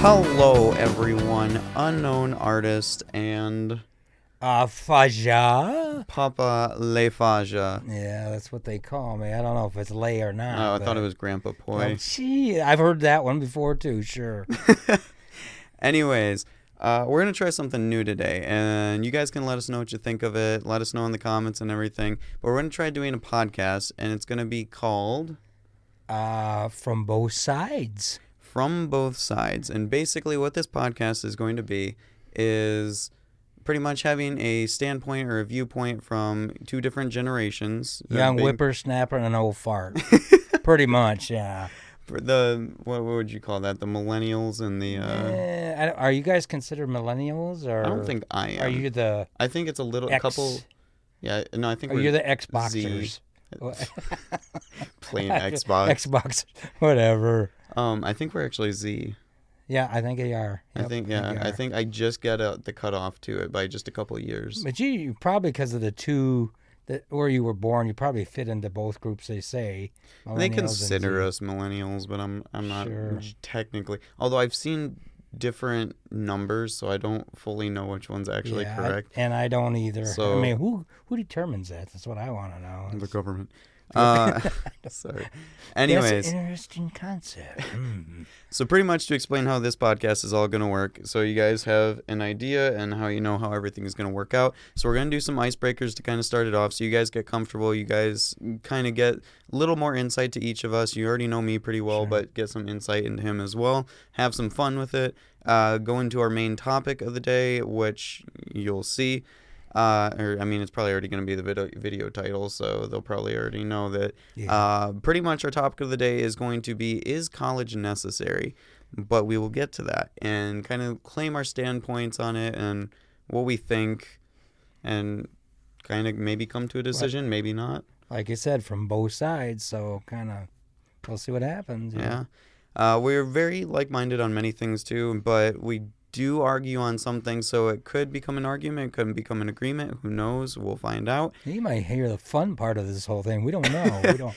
Hello, everyone. Unknown artist and Faja? Papa Le Faja. Yeah, that's what they call me. I don't know if it's lay or not. Oh, I thought it was Grandpa Poi. Gee, I've heard that one before too, sure. Anyways, we're going to try something new today, and you guys can let us know what you think of it. Let us know in the comments and everything. But we're going to try doing a podcast, and it's going to be called From Both Sides. From Both Sides. And basically what this podcast is going to be is pretty much having a standpoint or a viewpoint from two different generations. Young whippersnapper and an old fart. Pretty much, yeah. For the what would you call that? The millennials and the. Are you guys considered millennials, or I don't think I am. Are you the? I think it's a little couple. Yeah, no, I think. You're the Xboxers. Plain Xbox. Xbox, whatever. I think we're actually Z. Yeah, I think they are. Yep, I think I just got the cutoff to it by just a couple of years. But you probably, because of the two where you were born, you probably fit into both groups. They say they consider us millennials, but I'm not technically. Although I've seen different numbers, so I don't fully know which one's actually correct. And I don't either. So, I mean, who determines that? That's what I want to know. The government. Sorry. Anyways, that's an interesting concept. So pretty much to explain how this podcast is all going to work, so you guys have an idea and how you know how everything is going to work out. So we're going to do some icebreakers to kind of start it off, so you guys get comfortable. You guys kind of get a little more insight to each of us. You already know me pretty well, but get some insight into him as well. Have some fun with it. Go into our main topic of the day, which you'll see. It's probably already going to be the video title, so they'll probably already know that. Yeah. Pretty much our topic of the day is going to be, is college necessary? But we will get to that and kind of claim our standpoints on it and what we think and kind of maybe come to a decision, maybe not. Like I said, from both sides, so kind of we'll see what happens. Yeah. We're very like-minded on many things too, but we do argue on some things, so it could become an argument, it could become an agreement. Who knows? We'll find out. You might hear the fun part of this whole thing. We don't know. We don't.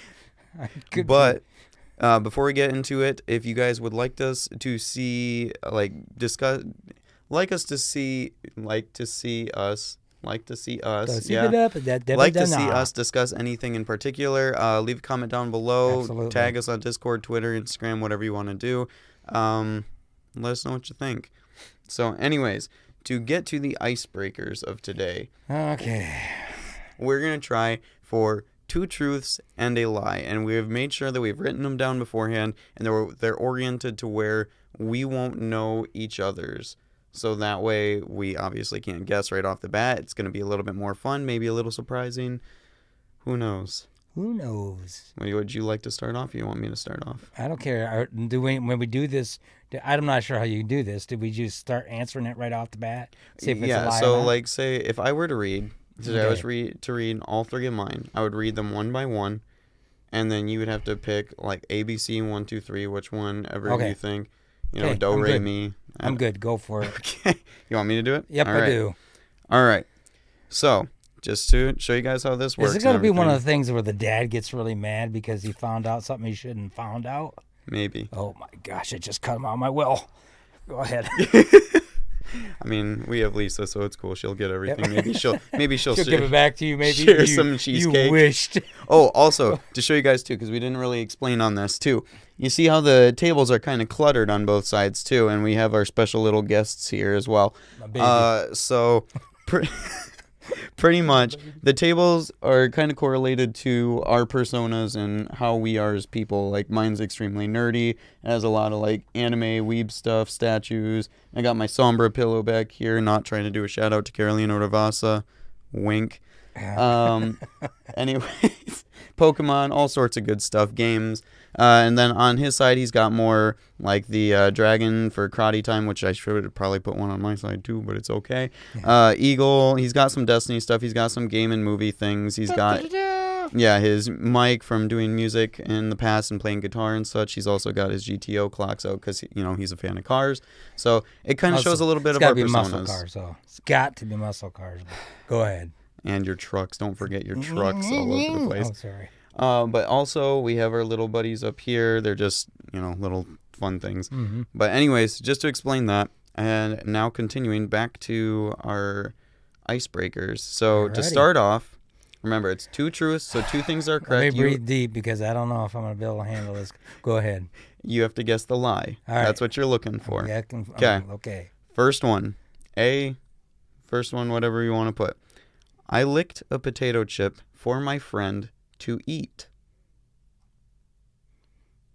But before we get into it, if you guys would like us to see, discuss anything in particular, leave a comment down below. Absolutely. Tag us on Discord, Twitter, Instagram, whatever you want to do. Let us know what you think. So anyways, to get to the icebreakers of today. Okay. We're going to try for 2 truths and a lie. And we have made sure that we've written them down beforehand. And they're oriented to where we won't know each other's. So that way we obviously can't guess right off the bat. It's going to be a little bit more fun, maybe a little surprising. Who knows? Who knows? Would you like to start off? Or you want me to start off? I don't care. When we do this, I'm not sure how you do this. Did we just start answering it right off the bat? See if it's a lie so like say if I were to read, I was to read all 3 of mine, I would read them one by one, and then you would have to pick like A, B, C, 1, 2, 3, which one ever you think. Do, re, mi. I'm good. Go for it. Okay. You want me to do it? Yep, I do. All right. So, just to show you guys how this works. Is it going to be one of the things where the dad gets really mad because he found out something he shouldn't found out? Maybe. Oh my gosh, it just cut him out of my will. Go ahead. I mean, we have Lisa, so it's cool. She'll get everything. Maybe she'll give it back to you. Maybe share some cheesecake. You wished. Oh, also to show you guys too, because we didn't really explain on this too. You see how the tables are kind of cluttered on both sides too, and we have our special little guests here as well. So pretty much the tables are kind of correlated to our personas and how we are as people. Like mine's extremely nerdy. It has a lot of like anime weeb stuff, statues. I got my Sombra pillow back here, not trying to do a shout out to Carolina Ravassa. Wink. Anyways, Pokemon, all sorts of good stuff, games. And then on his side, he's got more like the dragon for karate time, which I should probably put one on my side too, but it's okay. Eagle, he's got some Destiny stuff. He's got some game and movie things. He's got his mic from doing music in the past and playing guitar and such. He's also got his GTO clocks out because he's a fan of cars. So it kind of shows a little bit of our personas. Muscle cars, so it's got to be muscle cars. Go ahead. And your trucks. Don't forget your trucks all over the place. Oh, sorry. But also we have our little buddies up here. They're just, little fun things. Mm-hmm. But anyways, just to explain that, and now continuing back to our icebreakers. So to Alrighty. start off, remember it's 2 truths, so 2 things are Let me correct. breathe deep because I don't know if I'm going to be able to handle this. Go ahead. You have to guess the lie. All right. That's what you're looking for. Yeah, Okay. First one, whatever you want to put. I licked a potato chip for my friend to eat.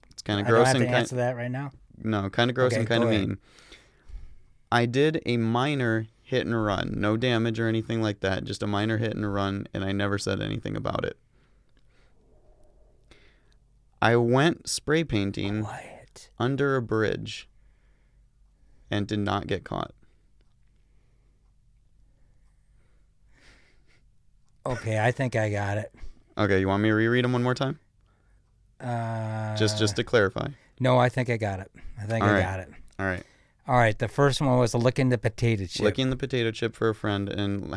It's kind of gross I don't have and to answer that right now. No, kind of gross Okay, and kind of go ahead. mean. I did a minor hit and run. No damage or anything like that. Just a minor hit and run, and I never said anything about it. I went spray painting Quiet. under a bridge and did not get caught. Okay, I think I got it. Okay, you want me to reread them one more time? Just to clarify. No, I think I got it. I think All I right. got it. All right. All right, the first one was licking the potato chip. Licking the potato chip for a friend and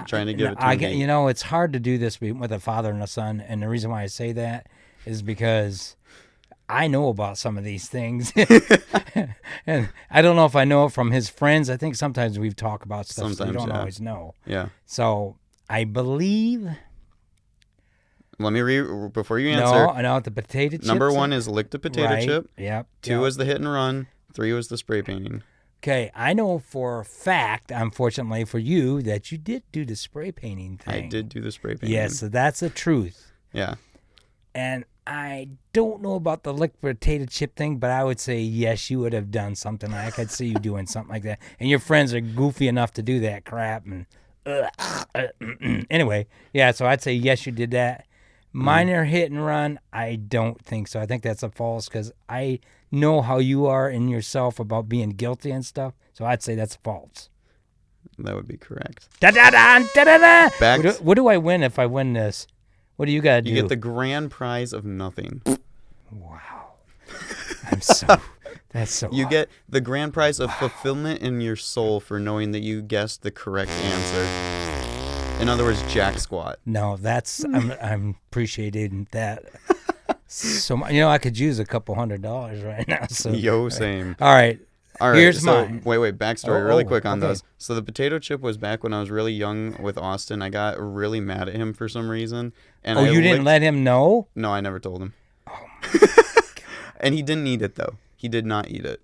trying to give it to me. You know, it's hard to do this with a father and a son, and the reason why I say that is because I know about some of these things. And I don't know if I know it from his friends. I think sometimes we've talked about stuff so you don't always know. Yeah. So I believe... Let me before you answer. No, the potato chip. Number 1 is lick the potato chip. Yep. 2 was the hit and run. 3 was the spray painting. Okay, I know for a fact, unfortunately for you, that you did do the spray painting thing. I did do the spray painting. Yes, so that's the truth. Yeah. And I don't know about the lick potato chip thing, but I would say yes, you would have done something. I could see you doing something like that. And your friends are goofy enough to do that crap. And anyway, yeah, so I'd say yes, you did that. Minor hit and run, I don't think so. I think that's a false because I know how you are in yourself about being guilty and stuff. So I'd say that's false. That would be correct. Da-da-da. Back. What do I win if I win this? What do you got to do? You get the grand prize of nothing. Wow. That's so You hard. get the grand prize of fulfillment in your soul for knowing that you guessed the correct answer. In other words, jack squat. No, I'm appreciating that. So you know, I could use a couple $100 right now. So Yo, same. All right. Here's so, mine. Wait, backstory really quick on okay. those. So the potato chip was back when I was really young with Austin. I got really mad at him for some reason. And you didn't let him know? No, I never told him. Oh my God. And he didn't eat it, though. He did not eat it.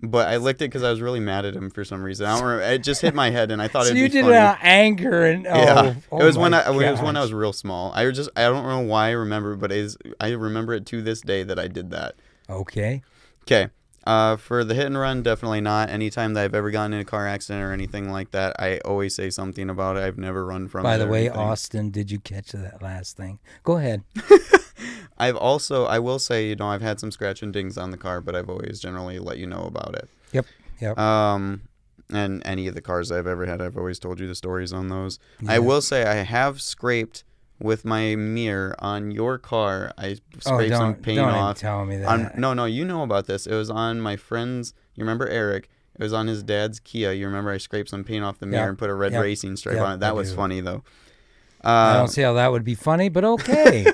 But I licked it because I was really mad at him for some reason. I don't remember. It just hit my head, and I thought it'd be funny. So you did it out of anger and yeah. Oh It was when my I gosh. was real small. I don't know why I remember, but I remember it to this day that I did that. Okay. Okay. For the hit and run, definitely not. Anytime that I've ever gotten in a car accident or anything like that, I always say something about it. I've never run from it. By the way, anything. Austin, did you catch that last thing? Go ahead. I will say, I've had some scratch and dings on the car, but I've always generally let you know about it. Yep. And any of the cars I've ever had, I've always told you the stories on those. Yeah. I will say I have scraped with my mirror on your car. I scraped some paint don't off. Even tell me that. No, you know about this. It was on my friend's. You remember Eric? It was on his dad's Kia. You remember I scraped some paint off the mirror and put a red racing stripe on it. That was funny though. I don't see how that would be funny, but okay.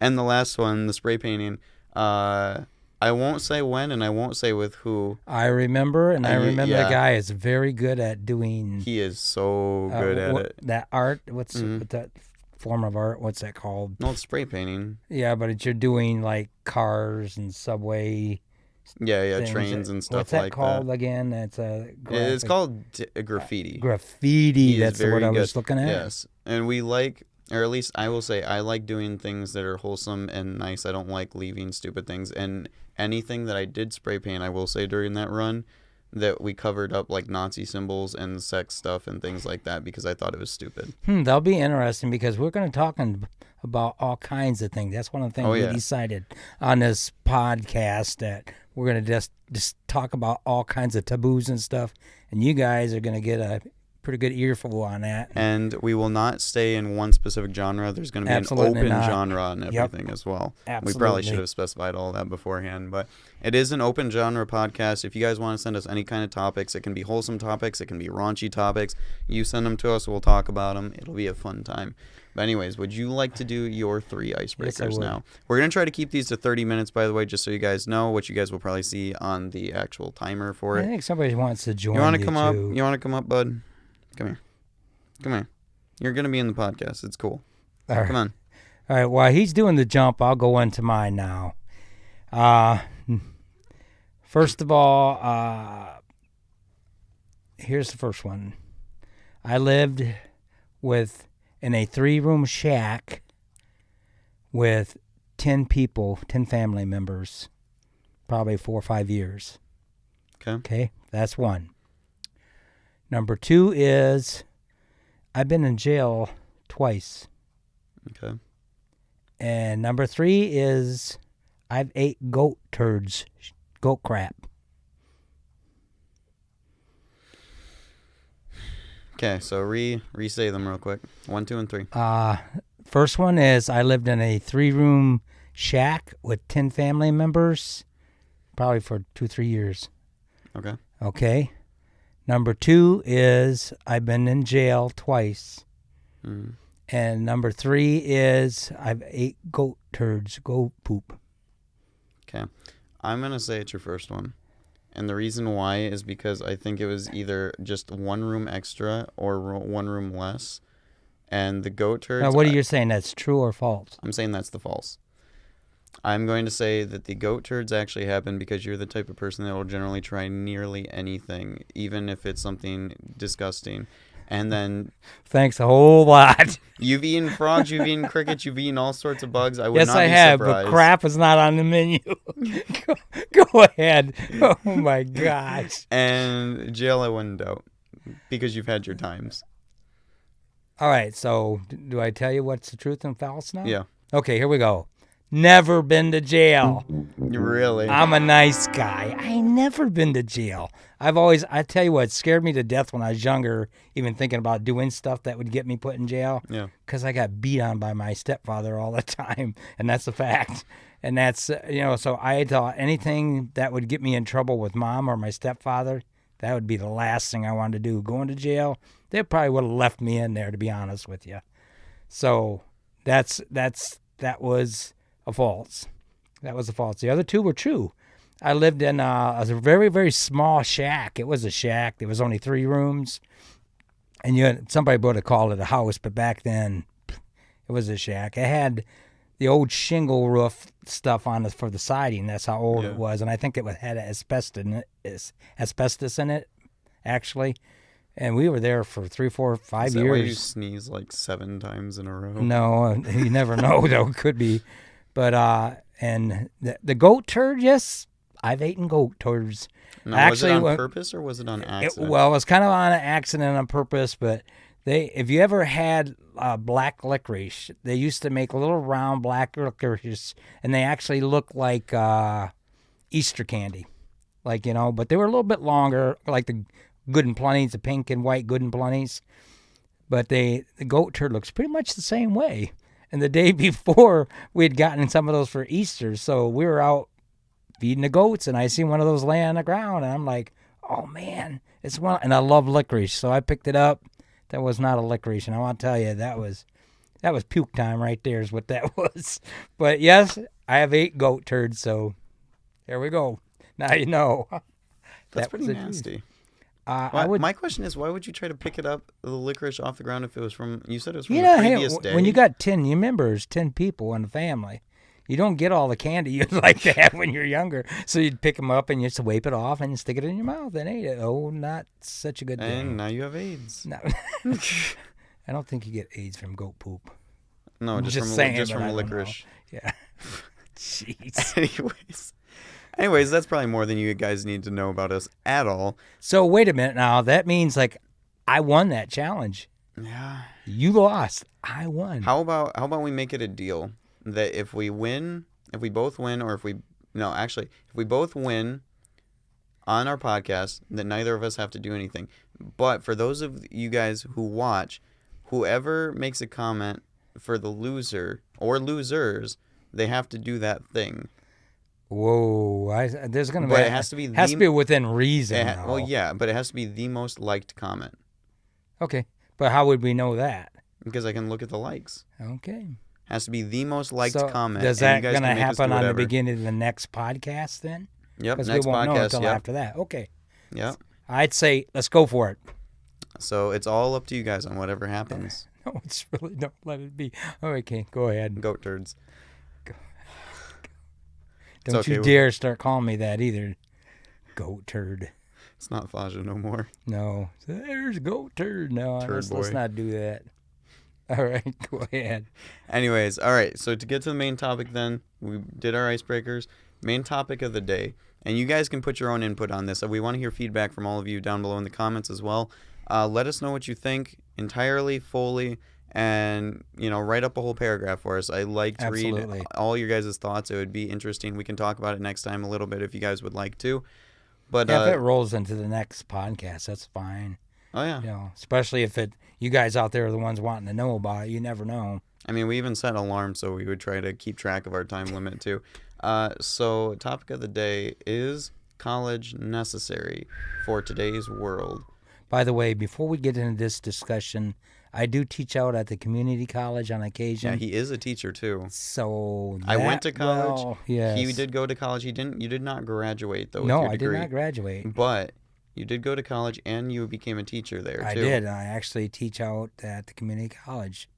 And the last one, the spray painting. I won't say when, and I won't say with who. I remember, and I remember yeah. the guy is very good at doing. He is so good at it. That art. What's that form of art? What's that called? No, it's spray painting. Yeah, but you're doing like cars and subway. Yeah, things. trains and stuff What's that like called that. again? It's a. It's called graffiti. Graffiti. He is That's the word very I was good. looking at. Yes, and we like, or at least I will say, I like doing things that are wholesome and nice. I don't like leaving stupid things. And anything that I did spray paint, I will say during that run, that we covered up like Nazi symbols and sex stuff and things like that because I thought it was stupid. That'll be interesting because we're going to talk about all kinds of things. That's one of the things we decided on this podcast that we're going to just talk about all kinds of taboos and stuff. And you guys are going to get a pretty good earful on that. And we will not stay in one specific genre. There's going to be Absolutely an open not. genre and everything as well. Absolutely. We probably should have specified all that beforehand, but it is an open genre podcast. If you guys want to send us any kind of topics, it can be wholesome topics, it can be raunchy topics. You send them to us, we'll talk about them. It'll be a fun time. But anyways, would you like to do your 3 icebreakers now? We're going to try to keep these to 30 minutes, by the way, just so you guys know, which you guys will probably see on the actual timer for it. I think somebody wants to join you. Want to come up? too. You want to come up, bud? Come here. Come here. You're going to be in the podcast. It's cool. All right. Come on. All right, while he's doing the jump, I'll go into mine now. First of all, here's the first one. I lived in a 3-room shack with 10 people, 10 family members, probably 4 or 5 years. Okay, that's one. Number 2 is I've been in jail twice. Okay. And number 3 is I've ate goat turds, goat crap. Okay, so re-say them real quick. 1, 2, and 3. First one is I lived in a 3-room shack with 10 family members, probably for 2-3 years. Okay. Okay. Number 2 is I've been in jail twice. Mm. And number 3 is I've ate goat turds, goat poop. Okay. I'm going to say it's your first one. And the reason why is because I think it was either just 1 room extra or 1 room less. And the goat turds... Now, what are you saying? That's true or false? I'm saying that's the false. I'm going to say that the goat turds actually happen because you're the type of person that will generally try nearly anything, even if it's something disgusting. And then... Thanks a whole lot. You've eaten frogs, you've eaten crickets, you've eaten all sorts of bugs. I would not be surprised. Yes, I have, but crap is not on the menu. Go ahead. Oh, my gosh. And jail, I wouldn't doubt, because you've had your times. All right, so do I tell you what's the truth and false now? Yeah. Okay, here we go. Never been to jail. Really? I'm a nice guy. I ain't never been to jail. I tell you what, it scared me to death when I was younger, even thinking about doing stuff that would get me put in jail. Yeah. Because I got beat on by my stepfather all the time, and that's a fact. And that's, so I thought anything that would get me in trouble with mom or my stepfather, that would be the last thing I wanted to do. Going to jail, they probably would have left me in there, to be honest with you. So that was a false. That was a false. The other 2 were true. I lived in a very, very small shack. It was a shack. There was only 3 rooms. And somebody would have called it a house, but back then it was a shack. It had the old shingle roof stuff on it for the siding. That's how old it was. And I think it had asbestos in it, actually. And we were there for 3, 4, 5 Is that years. why you sneeze like 7 times in a row? No, you never know, though. Could be. But, and the goat turd, yes, I've eaten goat turds. Now, actually, was it on purpose or was it on accident? It was kind of on an accident on purpose, but if you ever had black licorice, they used to make little round black licorice, and they actually look like Easter candy. But they were a little bit longer, like the Good and Plenty's, the pink and white Good and Plenty's. But the goat turd looks pretty much the same way. And the day before, we had gotten some of those for Easter, so we were out feeding the goats, and I seen one of those laying on the ground, and I'm like, oh, man, it's one. And I love licorice, so I picked it up. That was not a licorice, and I want to tell you, that was puke time right there is what that was. But, yes, I have 8 goat turds, so there we go. Now you know. That's pretty nasty. My question is, why would you try to pick it up, the licorice off the ground, if it was from, you said it was from the previous day? When you got 10, you remember there's 10 people in the family. You don't get all the candy you'd like to have when you're younger. So you'd pick them up and you just wipe it off and stick it in your mouth and eat it. Oh, not such a good thing. And now you have AIDS. No. I don't think you get AIDS from goat poop. No, just from licorice. Yeah. Jeez. Anyways, that's probably more than you guys need to know about us at all. So wait a minute now. That means I won that challenge. Yeah. You lost. I won. How about we make it a deal that if we both win on our podcast, that neither of us have to do anything. But for those of you guys who watch, whoever makes a comment for the loser or losers, they have to do that thing. Whoa, there's gonna be. But it has to be within reason. Well, yeah, but it has to be the most liked comment. Okay, but how would we know that? Because I can look at the likes. Okay. Has to be the most liked comment. Does that going to happen on the beginning of the next podcast then? Yep, because next we won't podcast. know until after that. Okay. Yep. I'd say let's go for it. So it's all up to you guys on whatever happens. No, it's really don't let it be. Okay, go ahead. Goat turds. Don't you dare start calling me that either. Goat turd. It's not Faja no more. No. There's goat turd. No, let's not do that. All right, go ahead. Anyways, all right. So to get to the main topic then, we did our icebreakers. Main topic of the day. And you guys can put your own input on this. We want to hear feedback from all of you down below in the comments as well. Let us know what you think entirely, fully, and, write up a whole paragraph for us. I like to read all your guys' thoughts. It would be interesting. We can talk about it next time a little bit if you guys would like to. But if it rolls into the next podcast, that's fine. Oh, yeah. Especially if you guys out there are the ones wanting to know about it. You never know. I mean, we even set alarms so we would try to keep track of our time limit, too. So, topic of the day, is college necessary for today's world? By the way, before we get into this discussion, I do teach out at the community college on occasion. Yeah, he is a teacher, too. So I went to college. Well, yes. He did go to college. You did not graduate, though, with No, your degree. I did not graduate. But you did go to college, and you became a teacher there, too. I did. I actually teach out at the community college.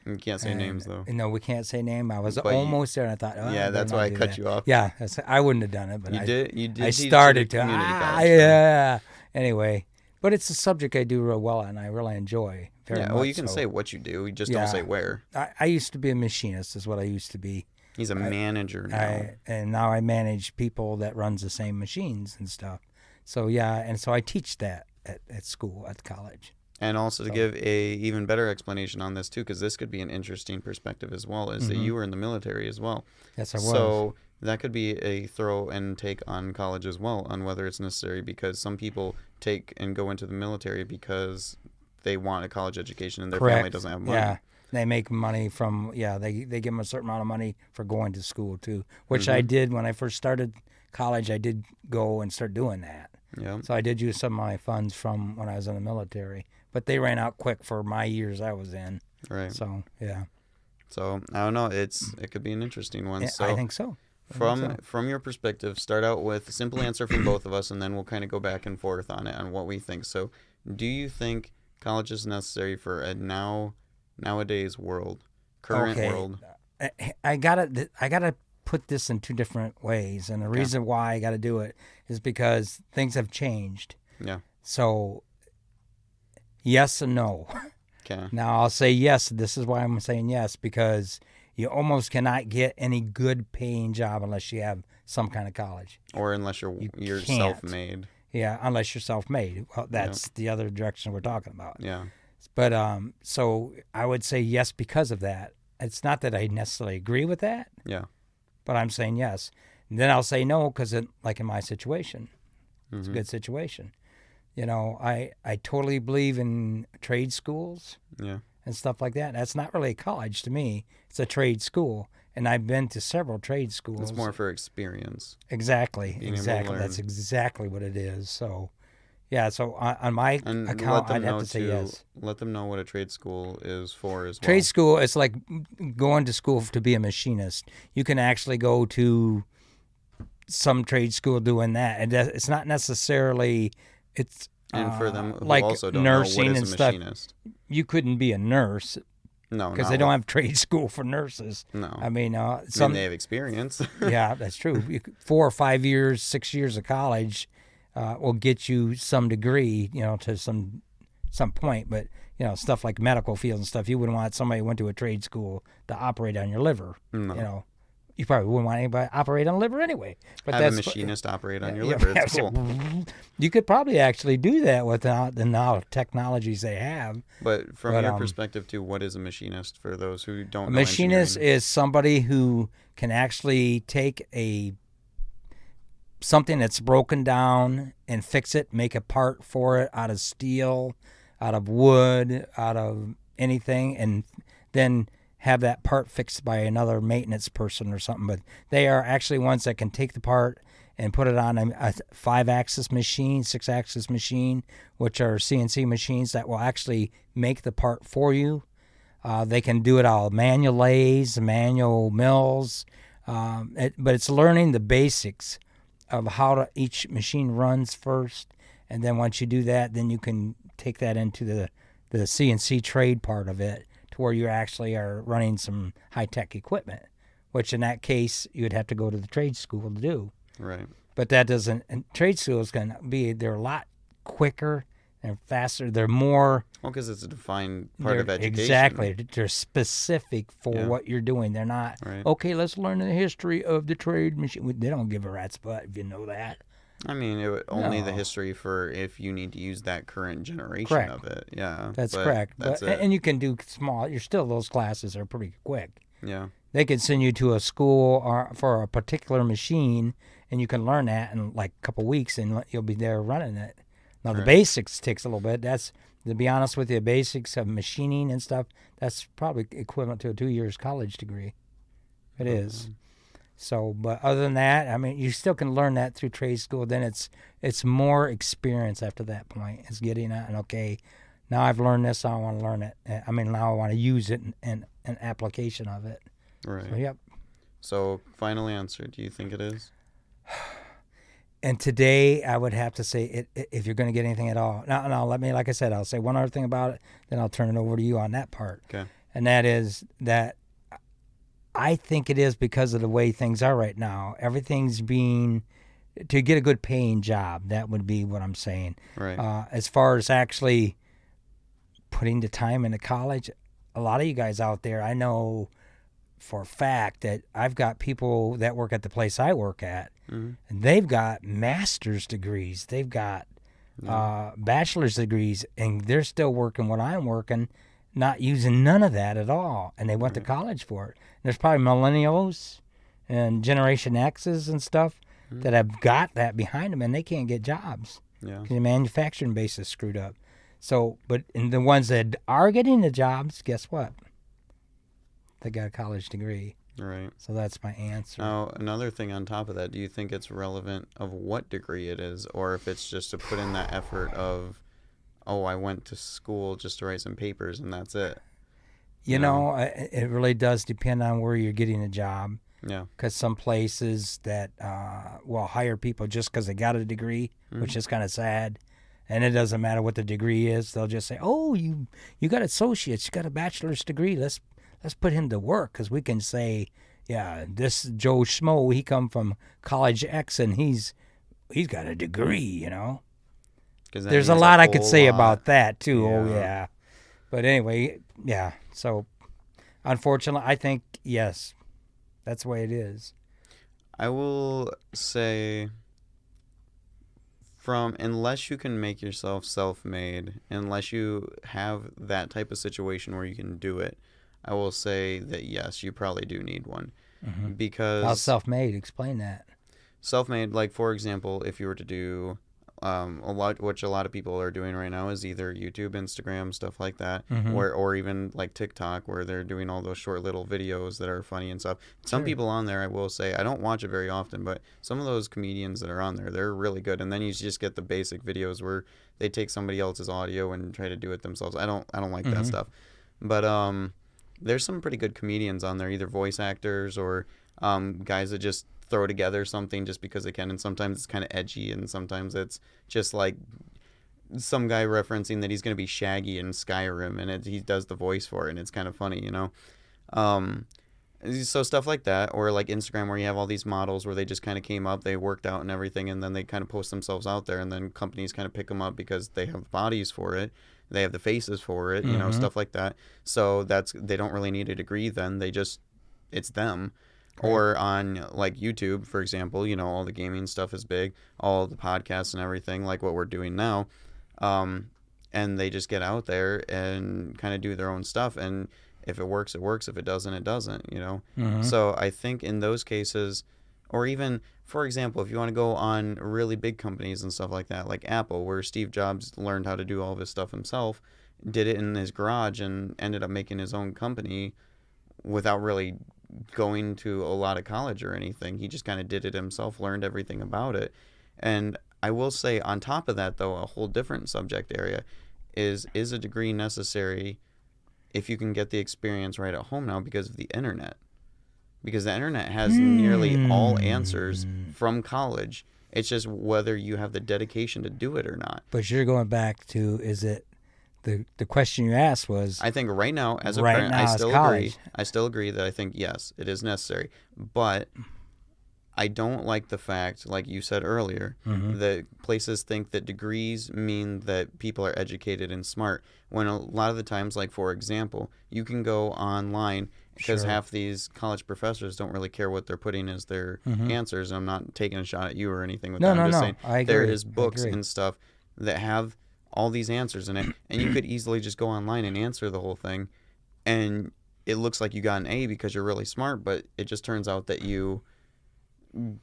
You can't say names, though. No, we can't say name. I was almost there, and I thought, yeah, that's why I cut you off. Yeah, I wouldn't have done it, but you did. I started to. Community college, yeah. Anyway, but it's a subject I do real well, and I really enjoy very much. Well, you can say what you do. You just don't say where. I used to be a machinist, is what I used to be. He's a manager now. And now I manage people that runs the same machines and stuff. So, and so I teach that at school, at college. And also to give a even better explanation on this, too, because this could be an interesting perspective as well, is that you were in the military as well. Yes, I was. So that could be a throw and take on college as well, on whether it's necessary, because some people take and go into the military because they want a college education and their family doesn't have money. Yeah, they make money from, they give them a certain amount of money for going to school, too, which I did when I first started college. I did go and start doing that. Yeah. So I did use some of my funds from when I was in the military. But they ran out quick for my years I was in. Right. So, yeah. So, I don't know. It could be an interesting one. So I think so. From your perspective, start out with a simple answer from both of us, and then we'll kind of go back and forth on it, on what we think. So, do you think college is necessary for a nowadays world, current world? I gotta put this in two different ways, and the reason why I gotta do it is because things have changed. Yeah. So, yes and no. Okay. Now I'll say yes. This is why I'm saying yes, because you almost cannot get any good paying job unless you have some kind of college. Or unless you're self-made. Yeah, unless you're self-made. Well, that's the other direction we're talking about. Yeah. But so I would say yes because of that. It's not that I necessarily agree with that. Yeah. But I'm saying yes. And then I'll say no because, like in my situation, it's a good situation. I totally believe in trade schools and stuff like that. That's not really a college to me. It's a trade school. And I've been to several trade schools. It's more for experience. Exactly. That's exactly what it is. So, so on my account, I'd have to say yes. Let them know what a trade school is for as well. Trade school is like going to school to be a machinist. You can actually go to some trade school doing that. And it's not necessarily... And for them who like also don't know what nursing is and a stuff, machinist. You couldn't be a nurse. No, because they don't have trade school for nurses. No. I mean, they have experience. Yeah, that's true. 4 or 5 years, 6 years of college will get you some degree, to some point. But, stuff like medical field and stuff, you wouldn't want somebody who went to a trade school to operate on your liver. No. You probably wouldn't want anybody to operate on a liver anyway. But have a machinist operate on your liver. It's cool. You could probably actually do that with the now technologies they have. But from your perspective, too, what is a machinist for those who don't know? A machinist is somebody who can actually take a something that's broken down and fix it, make a part for it out of steel, out of wood, out of anything, and then have that part fixed by another maintenance person or something. But they are actually ones that can take the part and put it on a 5-axis machine, 6-axis machine, which are CNC machines that will actually make the part for you. They can do it all, manual lathes, manual mills, but it's learning the basics of how each machine runs first, and then once you do that, then you can take that into the CNC trade part of it, to where you actually are running some high-tech equipment, which in that case you would have to go to the trade school to do. Right. But that doesn't. And trade schools they're a lot quicker and faster. They're more. Well, because it's a defined part of education. Exactly. They're specific for what you're doing. They're not, okay, let's learn the history of the trade machine. They don't give a rat's butt if you know that. I mean, only the history for if you need to use that current generation of it. Yeah. That's correct. That's it. And you can do small. Those classes are pretty quick. Yeah. They could send you to a school for a particular machine, and you can learn that in like a couple weeks, and you'll be there running it. Now, the basics takes a little bit. That's, to be honest with you, basics of machining and stuff, that's probably equivalent to a 2 years college degree. It is. So, but other than that, I mean, you still can learn that through trade school. Then it's more experience after that point. It's getting at, and okay, now I've learned this, I want to learn it. I mean, now I want to use it and an application of it. Right. So, yep. So, final answer, do you think it is? And today, I would have to say, if you're going to get anything at all. Now, like I said, I'll say one other thing about it, then I'll turn it over to you on that part. Okay. And that is that I think it is because of the way things are right now. Everything's to get a good paying job, that would be what I'm saying. Right. As far as actually putting the time into college, a lot of you guys out there, I know for a fact that I've got people that work at the place I work at, and they've got master's degrees, they've got bachelor's degrees, and they're still working what I'm working, not using none of that at all, and they went to college for it. There's probably millennials and Generation X's and stuff that have got that behind them, and they can't get jobs. Yeah. The manufacturing base is screwed up. So, but in the ones that are getting the jobs, guess what? They got a college degree. Right. So that's my answer. Now, another thing on top of that, do you think it's relevant of what degree it is, or if it's just to put in that effort of, oh, I went to school just to write some papers and that's it? You know, it really does depend on where you're getting a job. Yeah. Because some places that will hire people just because they got a degree, which is kind of sad. And it doesn't matter what the degree is. They'll just say, oh, you got associates, you got a bachelor's degree. Let's put him to work, because we can say, yeah, this Joe Schmo, he come from college X and he's got a degree, you know. There's a lot I could say about that too. Yeah. Oh yeah. But anyway, yeah. So unfortunately, I think yes, that's the way it is. I will say, unless you can make yourself self-made, unless you have that type of situation where you can do it, I will say that yes, you probably do need one. Because how's self-made? Explain that. Self-made, like for example, if you were to do which a lot of people are doing right now is either YouTube, Instagram, stuff like that, or even like TikTok, where they're doing all those short little videos that are funny and stuff. Some people on there, I will say, I don't watch it very often, but some of those comedians that are on there, they're really good. And then you just get the basic videos where they take somebody else's audio and try to do it themselves. I don't like that stuff. But there's some pretty good comedians on there, either voice actors or guys that just throw together something just because they can, and sometimes it's kind of edgy, and sometimes it's just like some guy referencing that he's going to be Shaggy in Skyrim, and he does the voice for it, and it's kind of funny, you know. So stuff like that, or like Instagram, where you have all these models where they just kind of came up, they worked out and everything, and then they kind of post themselves out there, and then companies kind of pick them up because they have bodies for it, they have the faces for it, you know, stuff like that. So they don't really need a degree then, it's them. Right. Or on like YouTube, for example, you know, all the gaming stuff is big, all the podcasts and everything, like what we're doing now. And they just get out there and kind of do their own stuff. And if it works, it works. If it doesn't, it doesn't, you know. So I think in those cases, Or even, for example, if you want to go on really big companies and stuff like that, like Apple, where Steve Jobs learned how to do all this stuff himself, did it in his garage and ended up making his own company without really going to a lot of college or anything. He just kind of did it himself, learned everything about it. And I will say, on top of that, though, a whole different subject area is a degree necessary if you can get the experience right at home now because of the internet? Because the internet has nearly all answers from college. It's just whether you have the dedication to do it or not. But you're going back to, is it the question you asked was, I think right now, as a right parent, now I it's still agree. college. I still agree that I think, yes, it is necessary. But I don't like the fact, like you said earlier, that places think that degrees mean that people are educated and smart. When a lot of the times, like for example, you can go online because Sure. half these college professors don't really care what they're putting as their answers. I'm not taking a shot at you or anything with No, that. no, I'm just no. saying I there agree. is I books agree. and stuff that have all these answers in it, and you could easily just go online and answer the whole thing, and it looks like you got an A because you're really smart, but it just turns out that you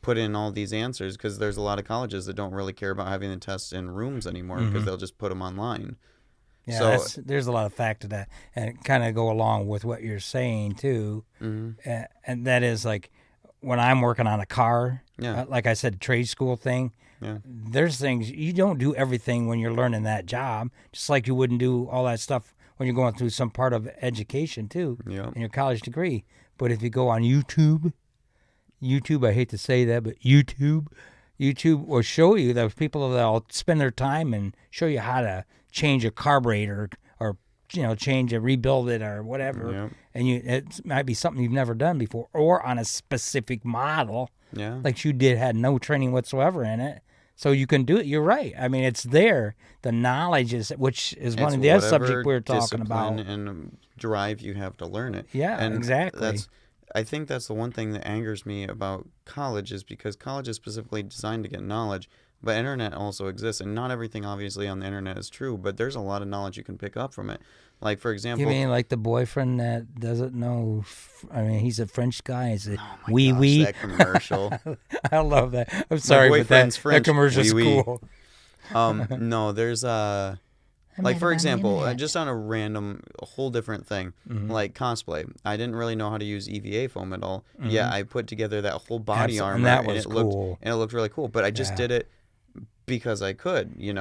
put in all these answers because there's a lot of colleges that don't really care about having the tests in rooms anymore because they'll just put them online. Yeah, So there's a lot of fact to that, and kind of go along with what you're saying too. And that is like when I'm working on a car, Yeah. like I said, trade school thing. Yeah. There's things you don't do everything when you're learning that job, just like you wouldn't do all that stuff when you're going through some part of education too Yep. in your college degree. But if you go on YouTube, I hate to say that, but YouTube will show you those people that'll spend their time and show you how to change a carburetor or rebuild it or whatever. Yep. And it might be something you've never done before, or on a specific model Yeah. like you had no training whatsoever in it. So you can do it. You're right. I mean, it's there. The knowledge is, which is one It's of the other whatever subject we were talking about. discipline and drive you have to learn it. Yeah, And exactly. I think that's the one thing that angers me about college is because college is specifically designed to get knowledge, but internet also exists, and not everything obviously on the internet is true, but there's a lot of knowledge you can pick up from it. Like for example, You mean like the boyfriend that doesn't know? I mean, he's a French guy. He's a oh my wee gosh, wee. that commercial. I love that. I'm sorry, but boyfriend's that French, commercial's wee wee. cool. No, there's like for example, just on a whole different thing, like cosplay. I didn't really know how to use EVA foam at all. Yeah, I put together that whole body armor, and that was it cool. looked really cool. But I just did it because I could, And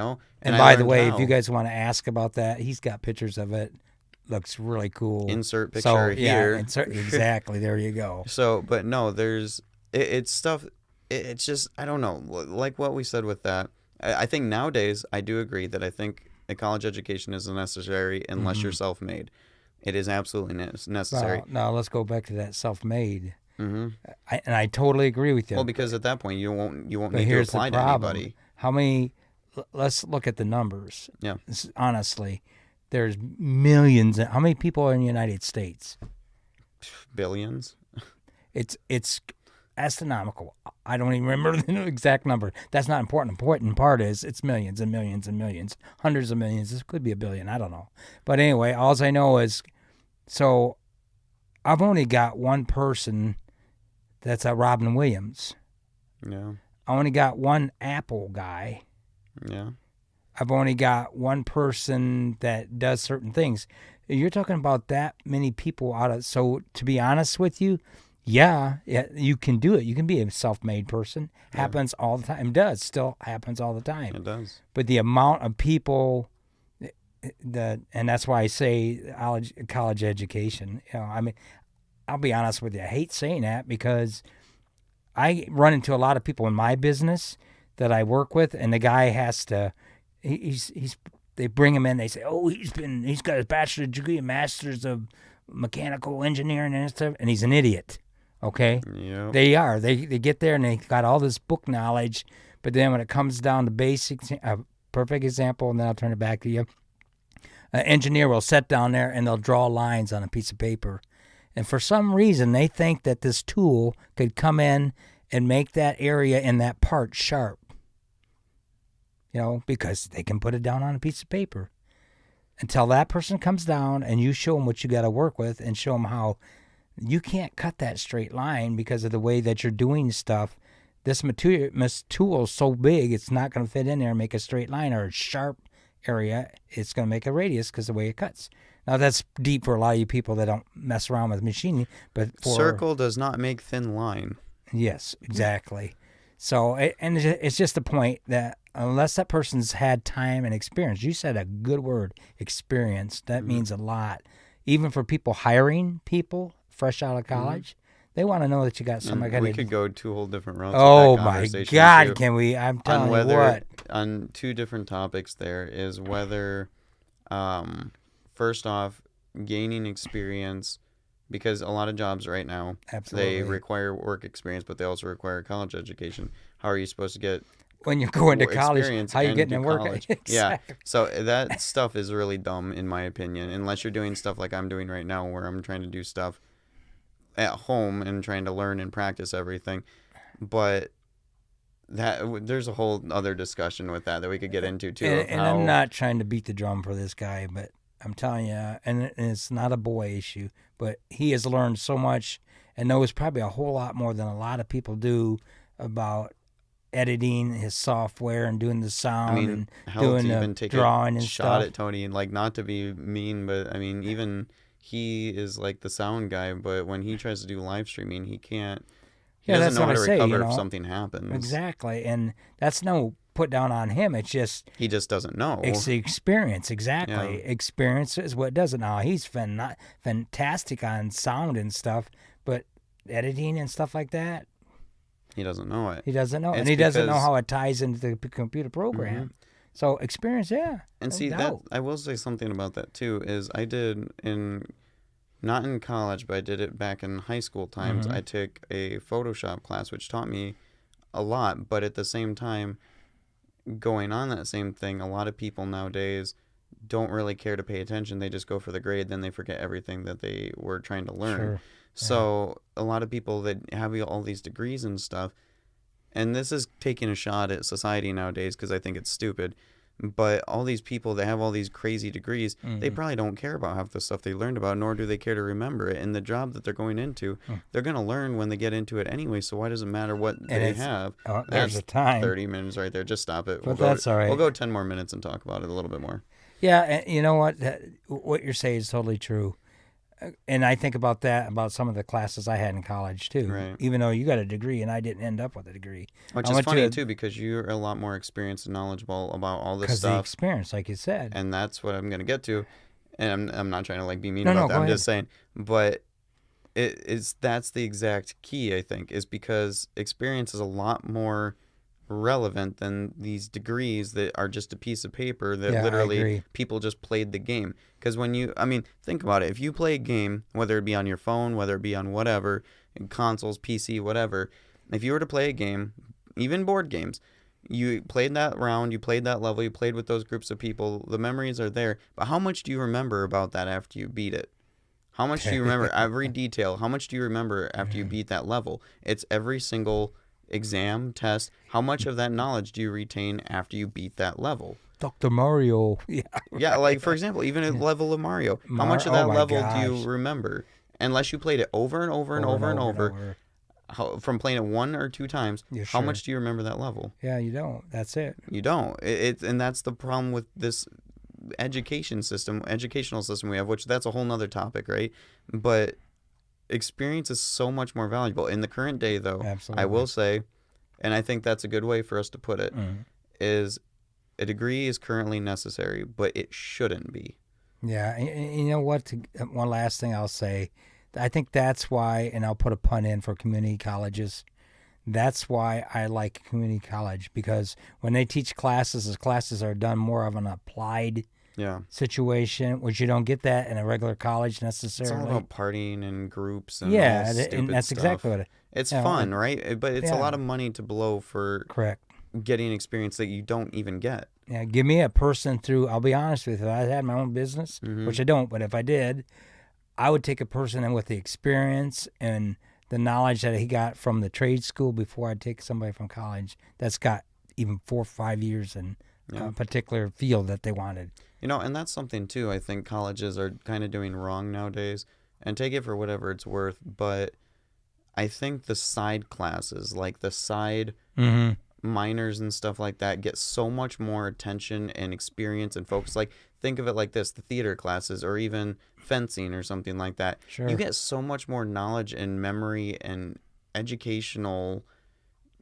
I by the learned way, how. if you guys want to ask about that, he's got pictures of it. Looks really cool. Insert picture here. Exactly. There you go. So, but no, it's stuff. It's just I don't know. Like what we said with that. I think nowadays I do agree that I think a college education is necessary unless you're self-made. It is absolutely necessary. Now let's go back to that self-made. Mm-hmm. I totally agree with you. Well, because at that point you won't But need to here's apply the to problem. anybody. How many? Let's look at the numbers. Yeah. Honestly, there's millions. How many people are in the United States? Billions. It's astronomical. I don't even remember the exact number. That's not important. Important part is it's millions and millions and millions, hundreds of millions. This could be a billion. I don't know. But anyway, all I know is, so I've only got one person that's a Robin Williams. Yeah. I only got one Apple guy. Yeah. I've only got one person that does certain things. You're talking about that many people out of. So to be honest with you, yeah, you can do it. You can be a self-made person. Happens all the time. Still happens all the time. It does. But the amount of people and that's why I say college education. I mean, I'll be honest with you. I hate saying that because I run into a lot of people in my business that I work with, and the guy has to. They bring him in. They say, "Oh, he's got his bachelor's degree and master's of mechanical engineering and stuff," and he's an idiot. Okay, Yeah. they are. They get there and they got all this book knowledge, but then when it comes down to basics, a perfect example, and then I'll turn it back to you. An engineer will sit down there and they'll draw lines on a piece of paper, and for some reason they think that this tool could come in and make that area in that part sharp. Because they can put it down on a piece of paper. Until that person comes down and you show them what you got to work with and show them how you can't cut that straight line because of the way that you're doing stuff. This tool is so big, it's not going to fit in there and make a straight line or a sharp area. It's going to make a radius because of the way it cuts. Now, that's deep for a lot of you people that don't mess around with machining. But circle does not make thin line. Yes, exactly. So, and it's just the point that unless that person's had time and experience, you said a good word, experience. That means a lot. Even for people hiring people fresh out of college, they want to know that you got somebody. We could go two whole different routes. Oh my God, too. Can we? I'm telling you what. On two different topics, there is whether, first off, gaining experience. Because a lot of jobs right now, they require work experience, but they also require college education. How are you supposed to get when you're going to college? How are you getting in work? Exactly. Yeah. So that stuff is really dumb, in my opinion, unless you're doing stuff like I'm doing right now, where I'm trying to do stuff at home and trying to learn and practice everything. But there's a whole other discussion with that we could get into, too. And I'm not trying to beat the drum for this guy, but I'm telling you, and it's not a boy issue, but he has learned so much and knows probably a whole lot more than a lot of people do about editing his software and doing the sound and doing the drawing and stuff. Shot at Tony, and like, not to be mean, but I mean, even he is like the sound guy, but when he tries to do live streaming, he can't. He doesn't know how to recover if something happens. Exactly, and that's no put down on him. It's just he just doesn't know. It's the experience, exactly. Yeah. Experience is what does it. Now he's fantastic on sound and stuff, but editing and stuff like that, he doesn't know it. He doesn't know, and he doesn't know how it ties into the computer program. Mm-hmm. So experience, yeah. And see that I will say something about that too. Is I did not in college, but I did it back in high school times. I took a Photoshop class, which taught me a lot, but at the same time, going on that same thing, a lot of people nowadays don't really care to pay attention. They just go for the grade, then they forget everything that they were trying to learn. Sure. So a lot of people that have all these degrees and stuff, and this is taking a shot at society nowadays because I think it's stupid, but all these people that have all these crazy degrees, they probably don't care about half the stuff they learned about, nor do they care to remember it. And the job that they're going into, they're going to learn when they get into it anyway, so why does it matter what they have? There's a time. 30 minutes right there. Just stop it. But that's all right. We'll go 10 more minutes and talk about it a little bit more. Yeah, and you know what you're saying is totally true. And I think about that, about some of the classes I had in college, too. Right. Even though you got a degree and I didn't end up with a degree. Which is funny, too, because you're a lot more experienced and knowledgeable about all this stuff. Because the experience, like you said. And that's what I'm going to get to. And I'm not trying to be mean about that. I'm just saying. But that's the exact key, I think, is because experience is a lot more relevant than these degrees that are just a piece of paper that literally people just played the game. Because think about it. If you play a game, whether it be on your phone, whether it be on whatever, consoles, PC, whatever, if you were to play a game, even board games, you played that round, you played that level, you played with those groups of people, the memories are there. But how much do you remember about that after you beat it? How much do you remember every detail? How much do you remember after you beat that level? It's every single exam, test. How much of that knowledge do you retain after you beat that level? Dr. Mario. Yeah, like, for example, even a level of Mario. How much of that level do you remember? Unless you played it over and over and over and over. From playing it 1 or 2 times, how much do you remember that level? Yeah, you don't. That's it. You don't. And that's the problem with this educational system we have, which that's a whole nother topic, right? But experience is so much more valuable. In the current day, though, absolutely. I will say, and I think that's a good way for us to put it, is a degree is currently necessary, but it shouldn't be. Yeah, and you know what? One last thing I'll say. I think that's why, and I'll put a pun in for community colleges, that's why I like community college, because when they teach classes, the classes are done more of an applied situation, which you don't get that in a regular college necessarily. It's all about partying and groups and and that's stuff. Exactly what it is. It's fun, right? But it's a lot of money to blow for getting experience that you don't even get. Yeah, give me a person through, I'll be honest with you, if I had my own business, which I don't, but if I did, I would take a person in with the experience and the knowledge that he got from the trade school before I'd take somebody from college that's got even 4 or 5 years in a particular field that they wanted. And that's something, too, I think colleges are kind of doing wrong nowadays, and take it for whatever it's worth. But I think the side classes, like the side minors and stuff like that, get so much more attention and experience and focus. Like, think of it like this: the theater classes, or even fencing, or something like that. Sure. You get so much more knowledge and memory and educational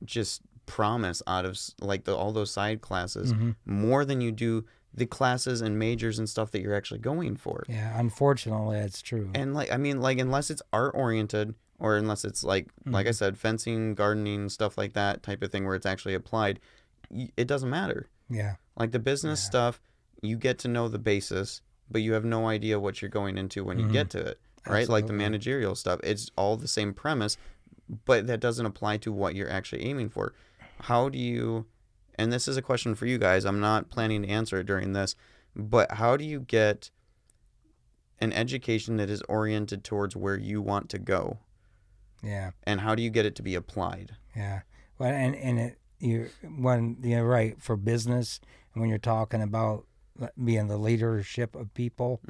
just promise out of like all those side classes, more than you do the classes and majors and stuff that you're actually going for. Yeah, unfortunately, that's true. And like, I mean, like, unless it's art oriented, or unless it's like I said, fencing, gardening, stuff like that type of thing where it's actually applied, it doesn't matter. Yeah. Like the business stuff, you get to know the basis, but you have no idea what you're going into when you get to it, right? Like the managerial stuff, it's all the same premise, but that doesn't apply to what you're actually aiming for. How do you, and this is a question for you guys, I'm not planning to answer it during this, but how do you get an education that is oriented towards where you want to go? Yeah. And how do you get it to be applied? Yeah. Well, and you're right, for business, and when you're talking about being the leadership of people,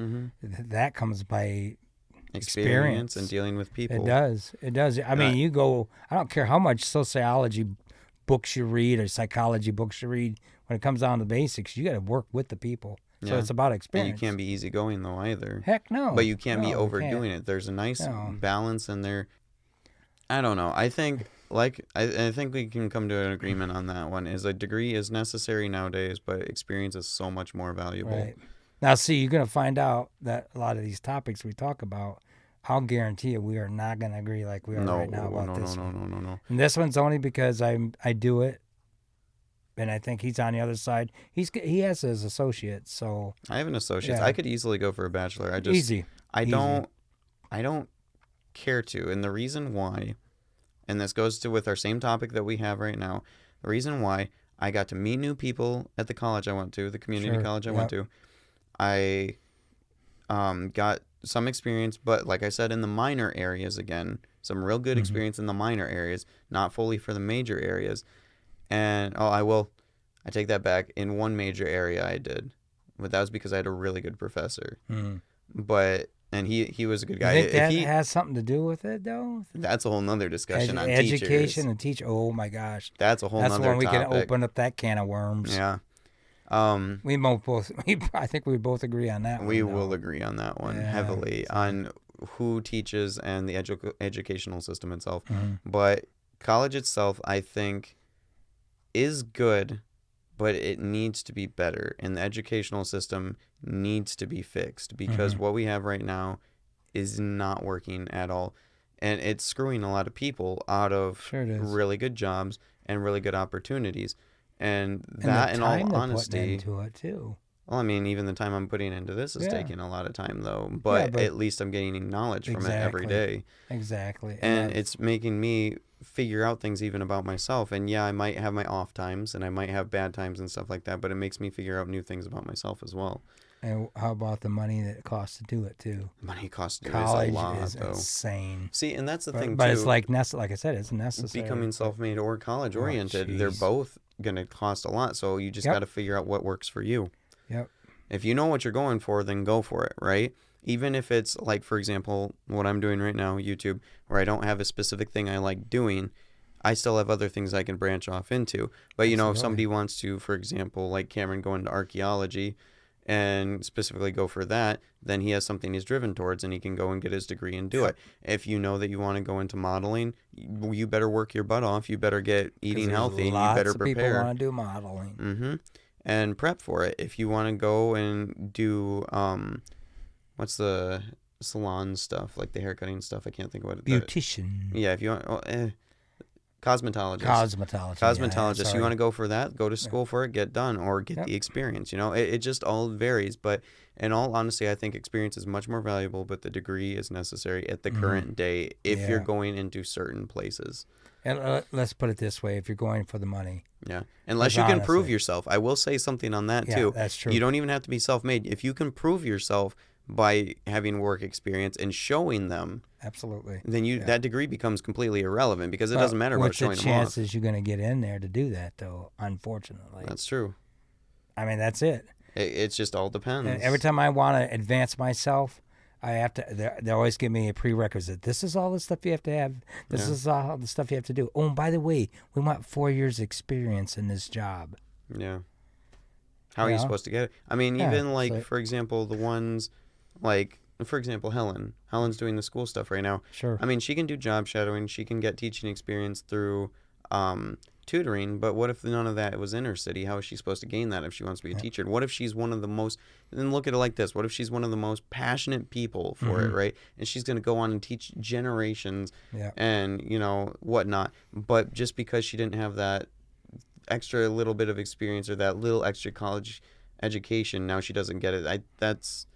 that comes by experience and dealing with people. It does. I mean, you go, I don't care how much sociology books you read or psychology books you read, when it comes down to basics, you got to work with the people. So it's about experience. And you can't be easygoing though either. Heck no. But you can't be overdoing it. There's a nice balance in there. I don't know. I think I think we can come to an agreement on that one. Is a degree is necessary nowadays, but experience is so much more valuable. Right. Now, see, you're going to find out that a lot of these topics we talk about, I'll guarantee you we are not going to agree like we are right now about this one. No. And this one's only because I do it, and I think he's on the other side. He has his associate, so I have an associate. Yeah. I could easily go for a bachelor. I don't care to, and the reason why, and this goes to with our same topic that we have right now, the reason why I got to meet new people at the college I went to, the community college I went to, I got some experience, but like I said, in the minor areas again, some real good experience in the minor areas, not fully for the major areas. And I take that back. In one major area I did, but that was because I had a really good professor. But and he was a good guy. You think that has something to do with it, though? That's a whole nother discussion on education teachers. and teach. Oh my gosh, that's a whole nother topic. That's when we can open up that can of worms. Yeah. We both. I think we both agree on that. We will agree on that one heavily on who teaches and the educational system itself. But college itself, I think, is good, but it needs to be better, and the educational system needs to be fixed, because what we have right now is not working at all, and it's screwing a lot of people out of really good jobs and really good opportunities. And that, in all honesty, into it too. Well, I mean, even the time I'm putting into this is taking a lot of time, though. But at least I'm gaining knowledge from it every day. Exactly. And it's making me figure out things even about myself. And yeah, I might have my off times and I might have bad times and stuff like that, but it makes me figure out new things about myself as well. And how about the money that it costs to do it too? The money it costs to do college is a lot, is though. Insane. See, and that's the thing, but too. It's like I said, it's necessary. Becoming self-made or college-oriented, they're both going to cost a lot. So you just got to figure out what works for you. Yep. If you know what you're going for, then go for it, right? Even if it's like, for example, what I'm doing right now, YouTube, where I don't have a specific thing I like doing, I still have other things I can branch off into. But, you know, if somebody wants to, for example, like Cameron, go into archaeology and specifically go for that, then he has something he's driven towards and he can go and get his degree and do it. If you know that you want to go into modeling, you better work your butt off. You better get eating healthy. And you better prepare. Lots of people want to do modeling. And prep for it. If you want to go and do, what's the salon stuff, like the haircutting stuff? I can't think of what it is. Beautician. Yeah, if you want, cosmetologist. Cosmetologist. Yeah, you want to go for that, go to school for it, get done, or get the experience. You know, it just all varies. But in all honesty, I think experience is much more valuable, but the degree is necessary at the current day if you're going into certain places. And let's put it this way: if you're going for the money, unless you can prove yourself. I will say something on that too. That's true. You don't even have to be self-made. If you can prove yourself by having work experience and showing them, absolutely, then that degree becomes completely irrelevant, because it doesn't matter about showing them off. What's the chances you're going to get in there to do that, though? Unfortunately, that's true. I mean, that's it. It just all depends. And every time I want to advance myself, I have to. They always give me a prerequisite. This is all the stuff you have to have. This is all the stuff you have to do. Oh, and by the way, we want 4 years experience in this job. Yeah. How are you supposed to get it? I mean, even like, for example, the ones like, for example, Helen. Helen's doing the school stuff right now. Sure. I mean, she can do job shadowing. She can get teaching experience through tutoring. But what if none of that was inner city? How is she supposed to gain that if she wants to be a teacher? What if she's one of the most, and look at it like this, what if she's one of the most passionate people for it, right? And she's going to go on and teach generations and, you know, whatnot. But just because she didn't have that extra little bit of experience or that little extra college education, now she doesn't get it. That's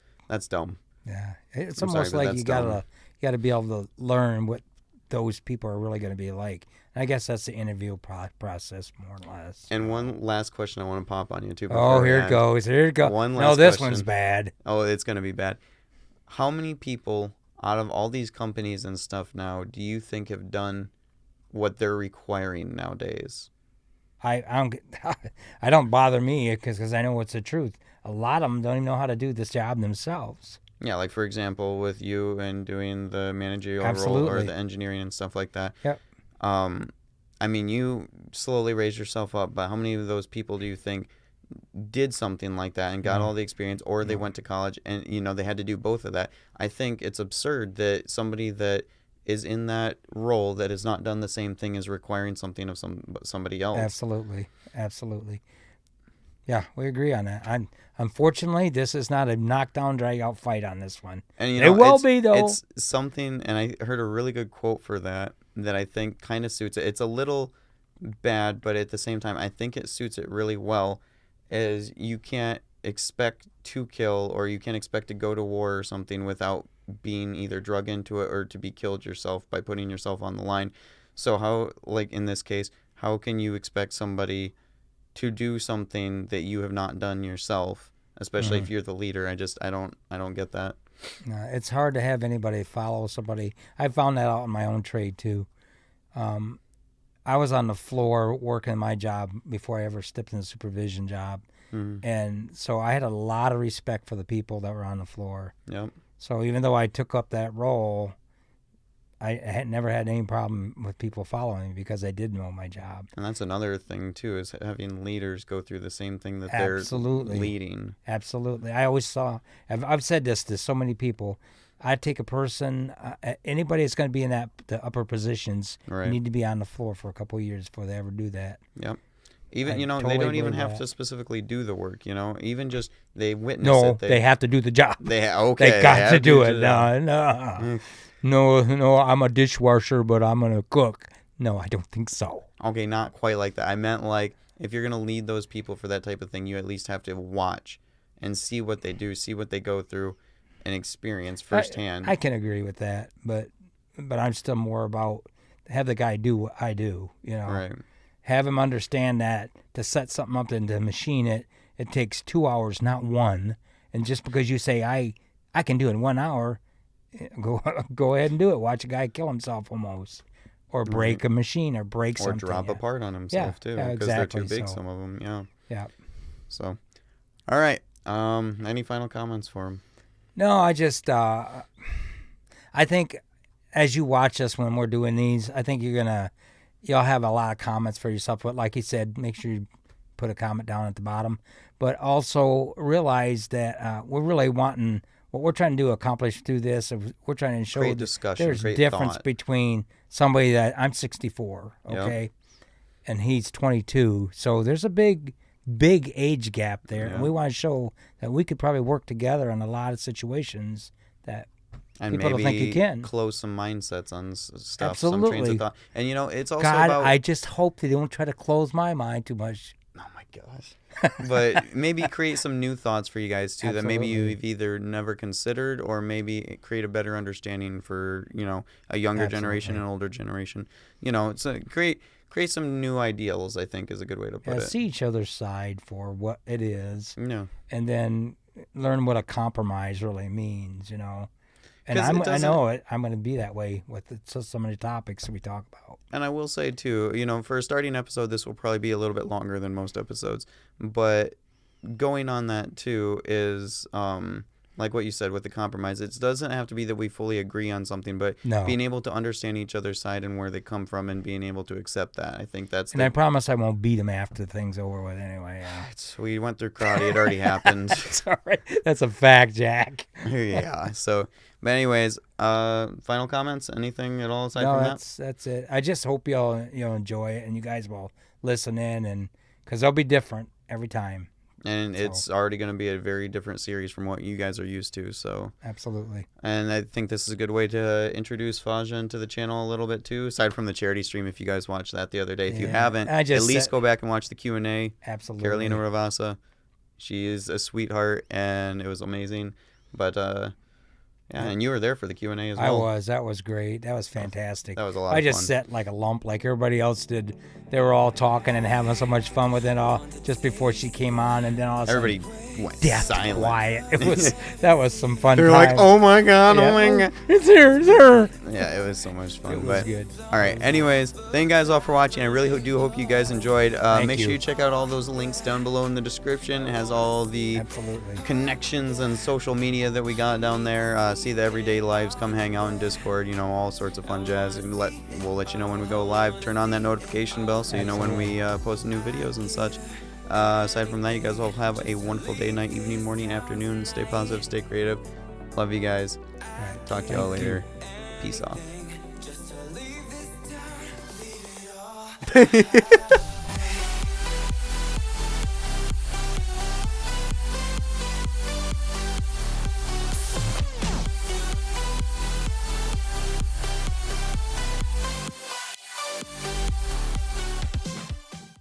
dumb. Yeah, it's almost like you gotta be able to learn what those people are really going to be like. And I guess that's the interview process, more or less. And one last question I want to pop on you too. Oh, here it goes. Here it goes. One last no, this question. One's bad. Oh, it's gonna be bad. How many people out of all these companies and stuff now do you think have done what they're requiring nowadays? I don't bother me because I know what's the truth. A lot of them don't even know how to do this job themselves. Yeah, like for example, with you and doing the managerial role or the engineering and stuff like that. Yep. I mean, you slowly raised yourself up, but how many of those people do you think did something like that and got all the experience, or they went to college and, you know, they had to do both of that? I think it's absurd that somebody that is in that role that has not done the same thing is requiring something of somebody else. Absolutely. Yeah, we agree on that. Unfortunately, this is not a knockdown, drag-out fight on this one. And you know, it will be, though. It's something, and I heard a really good quote for that I think kind of suits it. It's a little bad, but at the same time, I think it suits it really well, is you can't expect to kill, or you can't expect to go to war or something without being either drug into it or to be killed yourself by putting yourself on the line. So how, like in this case, how can you expect somebody to do something that you have not done yourself, especially if you're the leader? I don't get that. No, it's hard to have anybody follow somebody. I found that out in my own trade too. I was on the floor working my job before I ever stepped in the supervision job. And so I had a lot of respect for the people that were on the floor. Yep. So even though I took up that role, I had never had any problem with people following me because I did know my job. And that's another thing too, is having leaders go through the same thing that they're leading. Absolutely. I always saw, I've said this to so many people, I take a person, anybody that's going to be in the upper positions need to be on the floor for a couple of years before they ever do that. Yep. Even, you know, they don't even have to specifically do the work, you know, even just they witness it. No, they have to do the job. They got to do it. No, I'm a dishwasher, but I'm going to cook. No, I don't think so. Okay, not quite like that. I meant like if you're going to lead those people for that type of thing, you at least have to watch and see what they do, see what they go through and experience firsthand. I can agree with that, but I'm still more about have the guy do what I do, you know. Right. Have him understand that to set something up and to machine it, it takes 2 hours, not one. And just because you say, I can do it in 1 hour, go ahead and do it. Watch a guy kill himself almost. Or break a machine or break something. Or drop a part on himself, too. Because they're too big, some of them, Yeah. So, all right. Any final comments for him? No, I just, I think as you watch us when we're doing these, I think you'll have a lot of comments for yourself. But like he said, make sure you put a comment down at the bottom. But also realize that we're really wanting, what we're trying to accomplish through this, we're trying to show great discussion, there's great difference thought between somebody that, I'm 64, okay, and he's 22. So there's a big age gap there. And we want to show that we could probably work together in a lot of situations that people don't think you can. Close some mindsets on stuff, Absolutely. some trains of thought. And, you know, it's also God, about... I just hope they don't try to close my mind too much. Oh, my gosh. But maybe create some new thoughts for you guys, too, that maybe you've either never considered or maybe create a better understanding for, you know, a younger generation and older generation. You know, it's create some new ideals, I think, is a good way to put it. See each other's side for what it is. Yeah. And then learn what a compromise really means, you know. And I know it. I'm going to be that way with some of the topics we talk about. And I will say, too, you know, for a starting episode, this will probably be a little bit longer than most episodes. But going on that, too, is like what you said with the compromise, it doesn't have to be that we fully agree on something, but No. being able to understand each other's side and where they come from and being able to accept that. I think that's And I promise I won't beat him after thing's over with anyway. we went through karate. It already happened. Sorry. That's a fact, Jack. Yeah. So, but anyways, final comments? Anything at all aside from that? That's it. I just hope y'all enjoy it and you guys will listen in, and because they'll be different every time. And it's already going to be a very different series from what you guys are used to. So absolutely. And I think this is a good way to introduce Faja into the channel a little bit too. Aside from the charity stream, if you guys watched that the other day, if you haven't, at least go back and watch the Q&A. Absolutely. Carolina Ravasa, she is a sweetheart, and it was amazing. But yeah, and you were there for the Q&A as well. I was. That was great. That was fantastic. That was a lot of fun. I just sat like a lump like everybody else did. They were all talking and having so much fun with it all just before she came on, and then all of a sudden, everybody went silent. Quiet. It was that was some fun. They're like, oh my god, oh my god, it's here, it's here. Yeah, it was so much fun. It was good. All right. Anyways, thank you guys all for watching. I really do hope you guys enjoyed. Make sure you check out all those links down below in the description. It has all the connections and social media that we got down there. See the everyday lives. Come hang out in Discord. All sorts of fun jazz. And we'll let you know when we go live. Turn on that notification bell so you know when we post new videos and such. Aside from that, you guys all have a wonderful day, night, evening, morning, afternoon. Stay positive, stay creative. Love you guys. Talk to y'all later. Peace off.